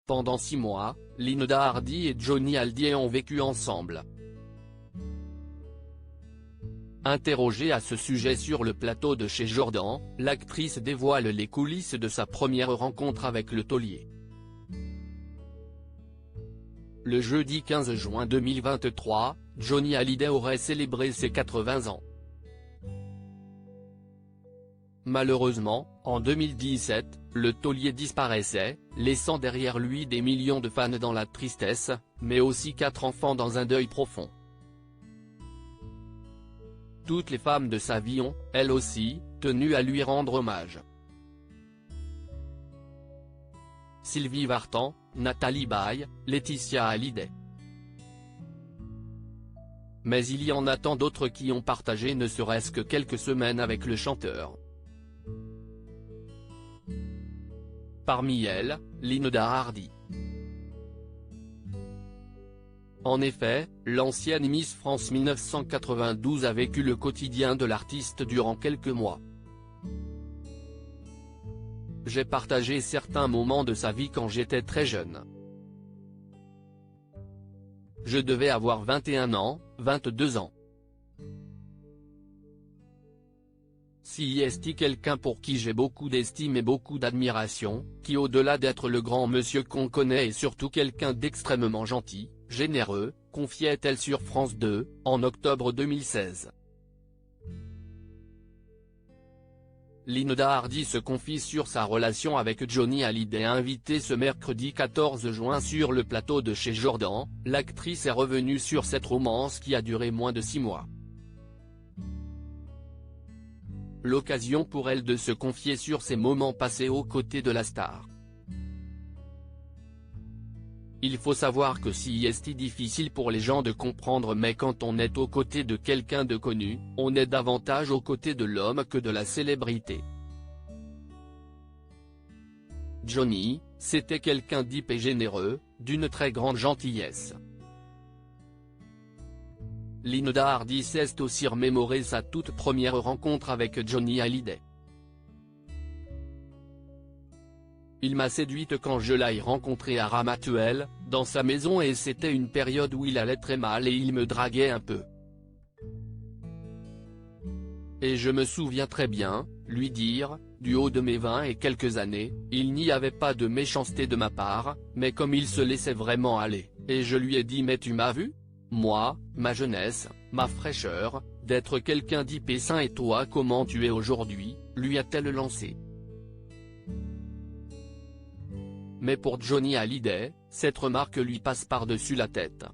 Pendant 6 mois, Linda Hardy et Johnny Hallyday ont vécu ensemble. Interrogée à ce sujet sur le plateau de chez Jordan, l'actrice dévoile les coulisses de sa première rencontre avec le taulier. Le jeudi 15 juin 2023, Johnny Hallyday aurait célébré ses 80 ans. Malheureusement, en 2017, le taulier disparaissait, laissant derrière lui des millions de fans dans la tristesse, mais aussi 4 enfants dans un deuil profond. Toutes les femmes de sa vie ont, elles aussi, tenu à lui rendre hommage. Sylvie Vartan, Nathalie Baye, Laetitia Hallyday. Mais il y en a tant d'autres qui ont partagé ne serait-ce que quelques semaines avec le chanteur. Parmi elles, Linda Hardy. En effet, l'ancienne Miss France 1992 a vécu le quotidien de l'artiste durant quelques mois. J'ai partagé certains moments de sa vie quand j'étais très jeune. Je devais avoir 21 ans, 22 ans. Si est quelqu'un pour qui j'ai beaucoup d'estime et beaucoup d'admiration, qui au-delà d'être le grand monsieur qu'on connaît est surtout quelqu'un d'extrêmement gentil, généreux, confiait-elle sur France 2, en octobre 2016. Linda Hardy se confie sur sa relation avec Johnny Hallyday. Invitée ce mercredi 14 juin sur le plateau de chez Jordan, l'actrice est revenue sur cette romance qui a duré moins de 6 mois. L'occasion pour elle de se confier sur ses moments passés aux côtés de la star. Il faut savoir que si est difficile pour les gens de comprendre, mais quand on est aux côtés de quelqu'un de connu, on est davantage aux côtés de l'homme que de la célébrité. Johnny, c'était quelqu'un d'hyper et généreux, d'une très grande gentillesse. Linda Hardy s'est aussi remémoré sa toute première rencontre avec Johnny Hallyday. Il m'a séduite quand je l'ai rencontré à Ramatuelle, dans sa maison, et c'était une période où il allait très mal et il me draguait un peu. Et je me souviens très bien, lui dire, du haut de mes 20 et quelques années, il n'y avait pas de méchanceté de ma part, mais comme il se laissait vraiment aller, et je lui ai dit: mais tu m'as vu ? Moi, ma jeunesse, ma fraîcheur, d'être quelqu'un d'hyper sain, et toi comment tu es aujourd'hui, lui a-t-elle lancé. Mais pour Johnny Hallyday, cette remarque lui passe par-dessus la tête.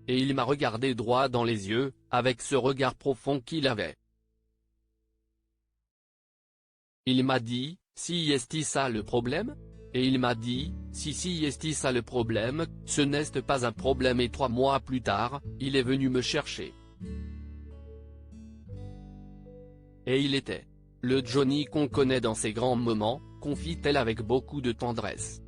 Et il m'a regardé droit dans les yeux, avec ce regard profond qu'il avait. Il m'a dit: si est ça le problème ? Et il m'a dit: si est ça le problème, ce n'est pas un problème. Et 3 mois plus tard, il est venu me chercher. Et il était le Johnny qu'on connaît dans ses grands moments, confie-t-elle avec beaucoup de tendresse.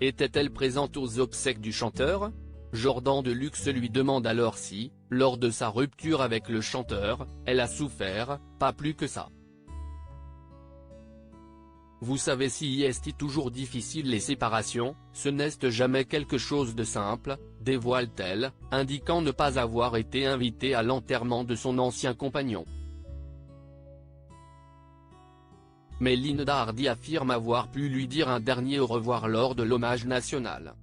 Était-elle présente aux obsèques du chanteur ? Jordan de Luxe lui demande alors si, lors de sa rupture avec le chanteur, elle a souffert, pas plus que ça. Vous savez, si est toujours difficile les séparations, ce n'est jamais quelque chose de simple, dévoile-t-elle, indiquant ne pas avoir été invitée à l'enterrement de son ancien compagnon. Mais Linda Hardy affirme avoir pu lui dire un dernier au revoir lors de l'hommage national.